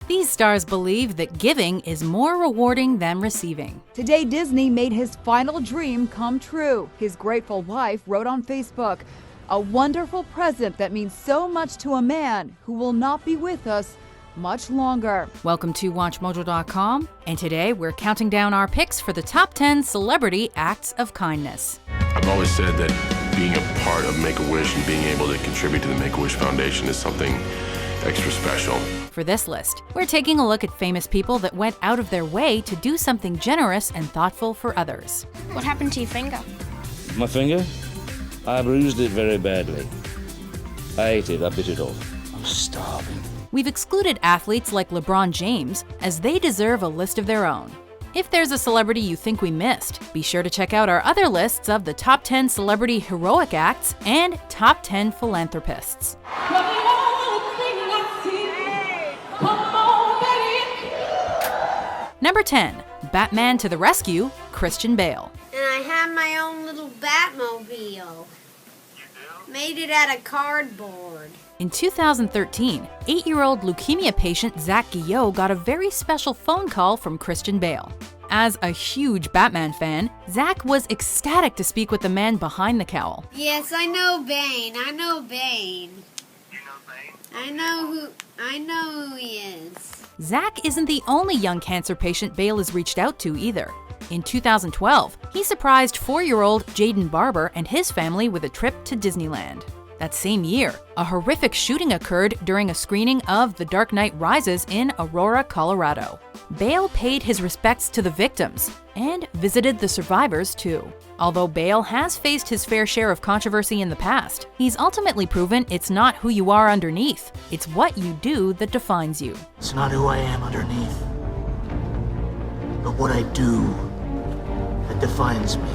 These stars believe that giving is more rewarding than receiving. Today, Disney made his final dream come true. His grateful wife wrote on Facebook, "A wonderful present that means so much to a man who will not be with us much longer." Welcome to WatchMojo.com, and today we're counting down our picks for the top 10 celebrity acts of kindness. I've always said that being a part of Make-A-Wish and being able to contribute to the Make-A-Wish Foundation is something extra special. For this list, we're taking a look at famous people that went out of their way to do something generous and thoughtful for others. What happened to your finger? My finger? I bruised it very badly. I ate it, I bit it off. I'm starving. We've excluded athletes like LeBron James, as they deserve a list of their own. If there's a celebrity you think we missed, be sure to check out our other lists of the top 10 celebrity heroic acts and top 10 philanthropists. Number 10, Batman to the rescue, Christian Bale. And I have my own little Batmobile. Made it out of cardboard. In 2013, 8-year-old leukemia patient Zach Guillot got a very special phone call from Christian Bale. As a huge Batman fan, Zach was ecstatic to speak with the man behind the cowl. Yes, I know Bane. You know Bane? I know who he is. Zach isn't the only young cancer patient Bale has reached out to either. In 2012, he surprised 4-year-old Jaden Barber and his family with a trip to Disneyland. That same year, a horrific shooting occurred during a screening of The Dark Knight Rises in Aurora, Colorado. Bale paid his respects to the victims and visited the survivors too. Although Bale has faced his fair share of controversy in the past, he's ultimately proven it's not who you are underneath, it's what you do that defines you. It's not who I am underneath, but what I do that defines me.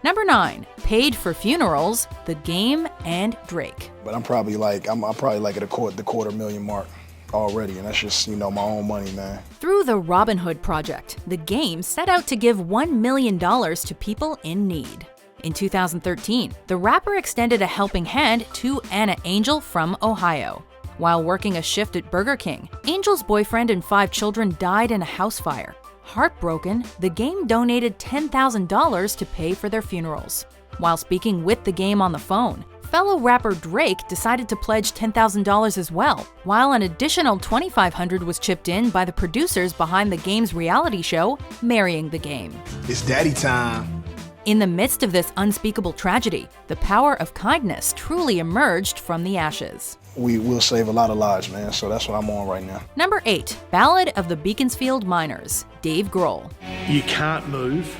Number 9, paid for funerals, The Game and Drake. But I'm probably like at the $250,000 mark already, and that's just, my own money, man. Through the Robin Hood Project, The Game set out to give $1 million to people in need. In 2013, the rapper extended a helping hand to Anna Angel from Ohio. While working a shift at Burger King, Angel's boyfriend and 5 children died in a house fire. Heartbroken, The Game donated $10,000 to pay for their funerals. While speaking with The Game on the phone, fellow rapper Drake decided to pledge $10,000 as well, while an additional $2,500 was chipped in by the producers behind The Game's reality show, Marrying the Game. It's daddy time. In the midst of this unspeakable tragedy, the power of kindness truly emerged from the ashes. We will save a lot of lives, man, so that's what I'm on right now. Number 8, Ballad of the Beaconsfield Miners, Dave Grohl. You can't move,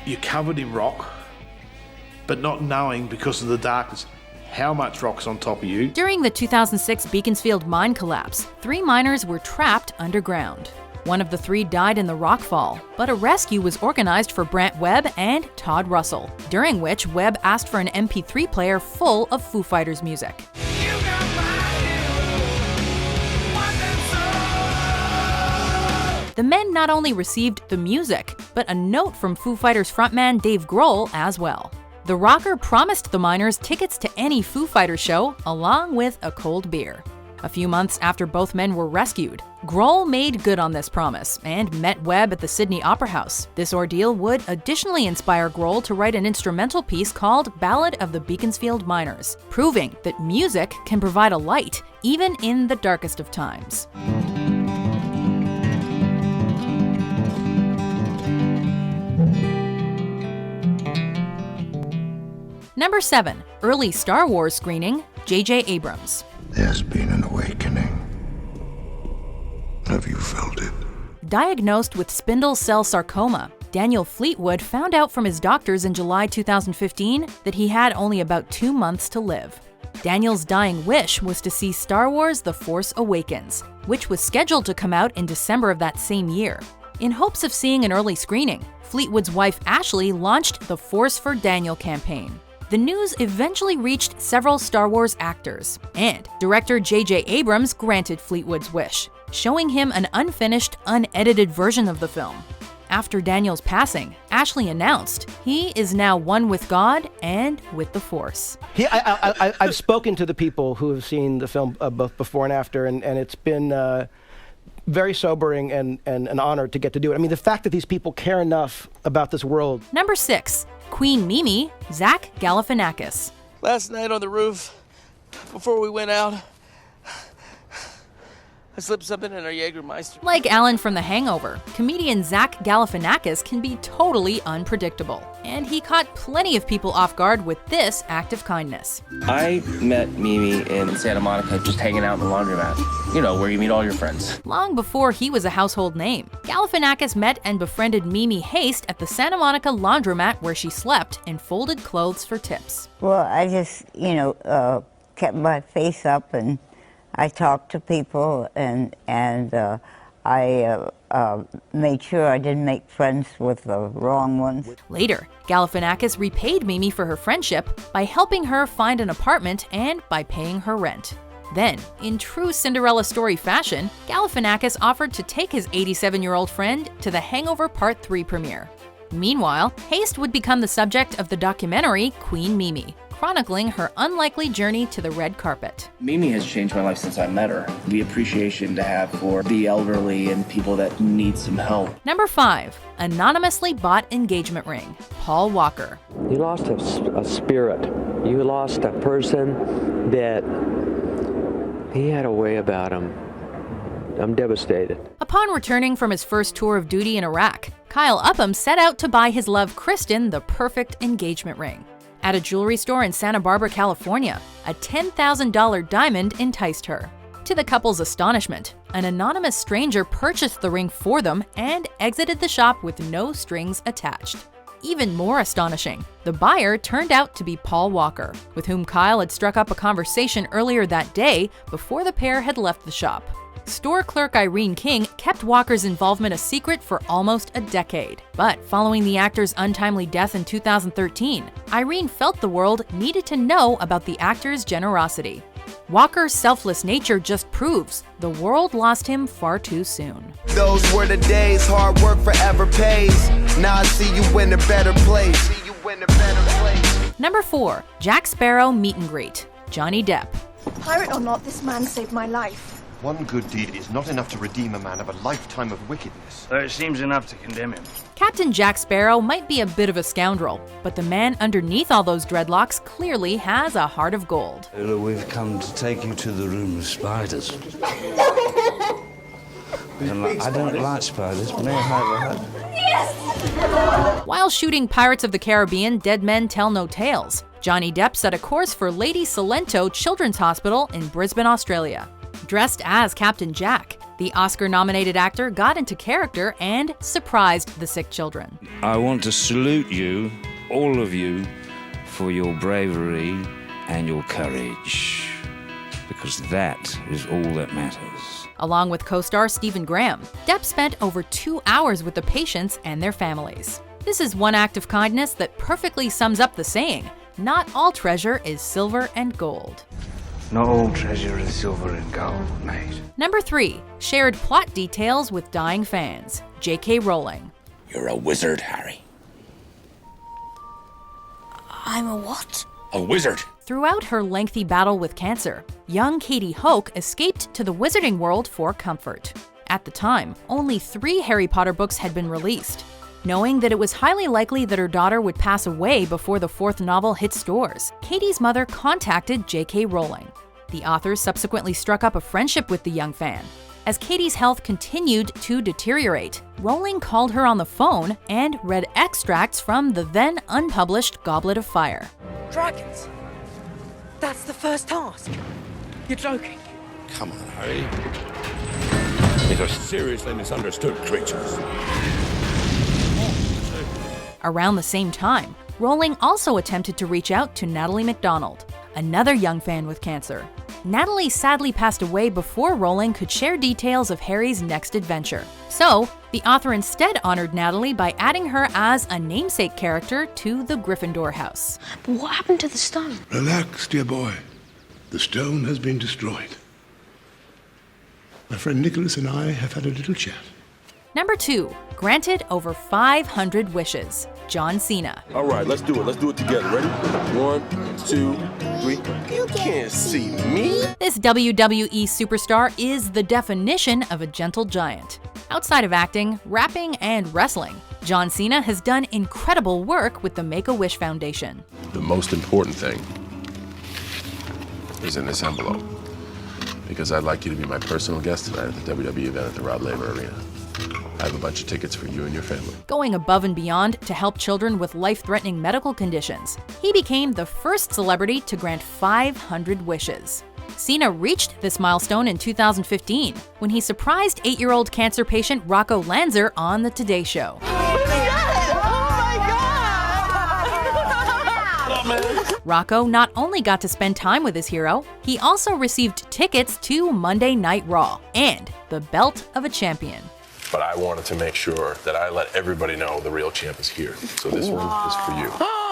you're covered in rock, but not knowing because of the darkness how much rock's on top of you. During the 2006 Beaconsfield mine collapse, 3 miners were trapped underground. One of the 3 died in the rockfall, but a rescue was organized for Brant Webb and Todd Russell, during which Webb asked for an MP3 player full of Foo Fighters music. The men not only received the music, but a note from Foo Fighters frontman Dave Grohl as well. The rocker promised the miners tickets to any Foo Fighters show, along with a cold beer. A few months after both men were rescued, Grohl made good on this promise and met Webb at the Sydney Opera House. This ordeal would additionally inspire Grohl to write an instrumental piece called Ballad of the Beaconsfield Miners, proving that music can provide a light even in the darkest of times. Number 7, early Star Wars screening, J.J. Abrams. There's been an awakening. Have you felt it? Diagnosed with spindle cell sarcoma, Daniel Fleetwood found out from his doctors in July 2015 that he had only about 2 months to live. Daniel's dying wish was to see Star Wars The Force Awakens, which was scheduled to come out in December of that same year. In hopes of seeing an early screening, Fleetwood's wife Ashley launched the Force for Daniel campaign. The news eventually reached several Star Wars actors, and director J.J. Abrams granted Fleetwood's wish, showing him an unfinished, unedited version of the film. After Daniel's passing, Ashley announced he is now one with God and with the Force. I've spoken to the people who have seen the film both before and after, and it's been very sobering and an honor to get to do it. I mean, the fact that these people care enough about this world. Number 6, Queen Mimi, Zach Galifianakis. Last night on the roof, before we went out, I slipped something in our Jägermeister. Like Alan from The Hangover, comedian Zach Galifianakis can be totally unpredictable. And he caught plenty of people off guard with this act of kindness. I met Mimi in Santa Monica just hanging out in the laundromat. You know, where you meet all your friends. Long before he was a household name, Galifianakis met and befriended Mimi Haste at the Santa Monica laundromat where she slept and folded clothes for tips. Well, I just, kept my face up and I talked to people and I made sure I didn't make friends with the wrong ones. Later, Galifianakis repaid Mimi for her friendship by helping her find an apartment and by paying her rent. Then, in true Cinderella story fashion, Galifianakis offered to take his 87-year-old friend to the Hangover Part 3 premiere. Meanwhile, Haste would become the subject of the documentary Queen Mimi, chronicling her unlikely journey to the red carpet. Mimi has changed my life since I met her. The appreciation to have for the elderly and people that need some help. Number 5, anonymously bought engagement ring, Paul Walker. You lost a spirit. You lost a person that he had a way about him. I'm devastated. Upon returning from his first tour of duty in Iraq, Kyle Upham set out to buy his love Kristen the perfect engagement ring. At a jewelry store in Santa Barbara, California, a $10,000 diamond enticed her. To the couple's astonishment, an anonymous stranger purchased the ring for them and exited the shop with no strings attached. Even more astonishing, the buyer turned out to be Paul Walker, with whom Kyle had struck up a conversation earlier that day before the pair had left the shop. Store clerk Irene King kept Walker's involvement a secret for almost a decade. But following the actor's untimely death in 2013, Irene felt the world needed to know about the actor's generosity. Walker's selfless nature just proves the world lost him far too soon. Those were the days, hard work forever pays. Now I see you in a better place. Number 4, Jack Sparrow meet and greet, Johnny Depp. Pirate or not, this man saved my life. One good deed is not enough to redeem a man of a lifetime of wickedness. Though it seems enough to condemn him. Captain Jack Sparrow might be a bit of a scoundrel, but the man underneath all those dreadlocks clearly has a heart of gold. We've come to take you to the room of spiders. I don't like spiders. May I have a hug? Yes! While shooting Pirates of the Caribbean, Dead Men Tell No Tales, Johnny Depp set a course for Lady Salento Children's Hospital in Brisbane, Australia. Dressed as Captain Jack, the Oscar-nominated actor got into character and surprised the sick children. I want to salute you, all of you, for your bravery and your courage, because that is all that matters. Along with co-star Stephen Graham, Depp spent over 2 hours with the patients and their families. This is one act of kindness that perfectly sums up the saying, "Not all treasure is silver and gold." Not all treasure is silver and gold, mate. Number 3, shared plot details with dying fans, J.K. Rowling. You're a wizard, Harry. I'm a what? A wizard. Throughout her lengthy battle with cancer, young Katie Hoke escaped to the wizarding world for comfort. At the time, only 3 Harry Potter books had been released. Knowing that it was highly likely that her daughter would pass away before the 4th novel hit stores, Katie's mother contacted J.K. Rowling. The author subsequently struck up a friendship with the young fan. As Katie's health continued to deteriorate, Rowling called her on the phone and read extracts from the then unpublished Goblet of Fire. Dragons? That's the first task? You're joking? Come on, Harry. These are seriously misunderstood creatures. Around the same time, Rowling also attempted to reach out to Natalie MacDonald, another young fan with cancer. Natalie sadly passed away before Rowling could share details of Harry's next adventure. So, the author instead honored Natalie by adding her as a namesake character to the Gryffindor house. But what happened to the stone? Relax, dear boy. The stone has been destroyed. My friend Nicholas and I have had a little chat. Number 2. Granted over 500 wishes. John Cena. All right, let's do it. Let's do it together. Ready? 1, 2, 3. You can't see me. This WWE superstar is the definition of a gentle giant. Outside of acting, rapping, and wrestling, John Cena has done incredible work with the Make-A-Wish Foundation. The most important thing is in this envelope, because I'd like you to be my personal guest tonight at the WWE event at the Rod Laver Arena. I have a bunch of tickets for you and your family. Going above and beyond to help children with life-threatening medical conditions, he became the first celebrity to grant 500 wishes. Cena reached this milestone in 2015 when he surprised 8-year-old cancer patient Rocco Lanzer on The Today Show. Rocco not only got to spend time with his hero, he also received tickets to Monday Night Raw and the belt of a champion. But I wanted to make sure that I let everybody know the real champ is here. So this one is for you.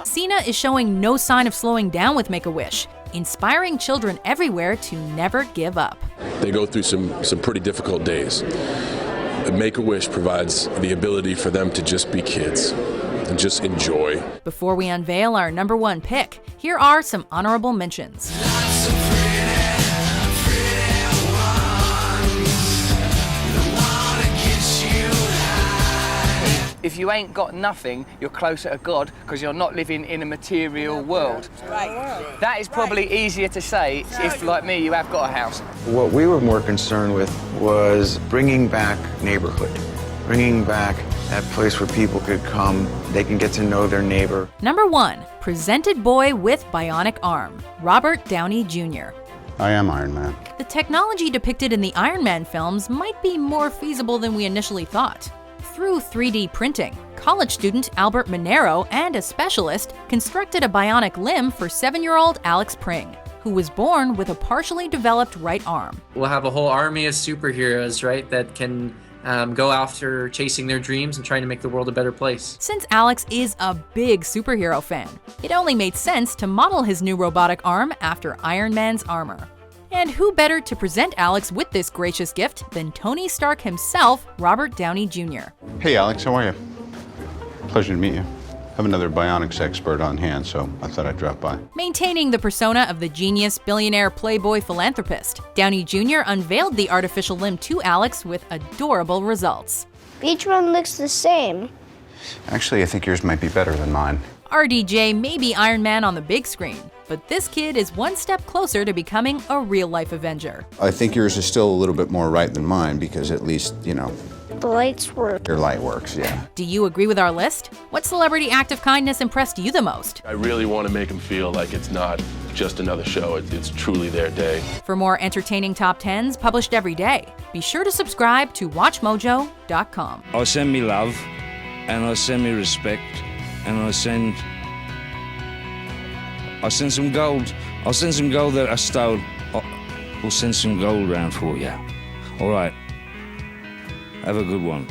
Cena is showing no sign of slowing down with Make-A-Wish, inspiring children everywhere to never give up. They go through some pretty difficult days. Make-A-Wish provides the ability for them to just be kids and just enjoy. Before we unveil our number 1 pick, here are some honorable mentions. If you ain't got nothing, you're closer to God because you're not living in a material world. That is probably easier to say if, like me, you have got a house. What we were more concerned with was bringing back neighborhood, bringing back that place where people could come, they can get to know their neighbor. Number 1. Presented boy with bionic arm, Robert Downey Jr. I am Iron Man. The technology depicted in the Iron Man films might be more feasible than we initially thought. Through 3D printing, college student Albert Monero and a specialist constructed a bionic limb for 7-year-old Alex Pring, who was born with a partially developed right arm. We'll have a whole army of superheroes, right, that can go after chasing their dreams and trying to make the world a better place. Since Alex is a big superhero fan, it only made sense to model his new robotic arm after Iron Man's armor. And who better to present Alex with this gracious gift than Tony Stark himself, Robert Downey Jr. Hey Alex, how are you? Pleasure to meet you. I have another bionics expert on hand, so I thought I'd drop by. Maintaining the persona of the genius, billionaire, playboy philanthropist, Downey Jr. unveiled the artificial limb to Alex with adorable results. Each one looks the same. Actually, I think yours might be better than mine. RDJ may be Iron Man on the big screen, but this kid is one step closer to becoming a real-life Avenger. I think yours is still a little bit more right than mine because at least, you know, the lights work. Your light works, yeah. Do you agree with our list? What celebrity act of kindness impressed you the most? I really want to make them feel like it's not just another show, it's truly their day. For more entertaining top 10s published every day, be sure to subscribe to WatchMojo.com. I send me love, and I send me respect, and I send some gold. I'll send some gold that I stole. We'll send some gold round for you. All right. Have a good one.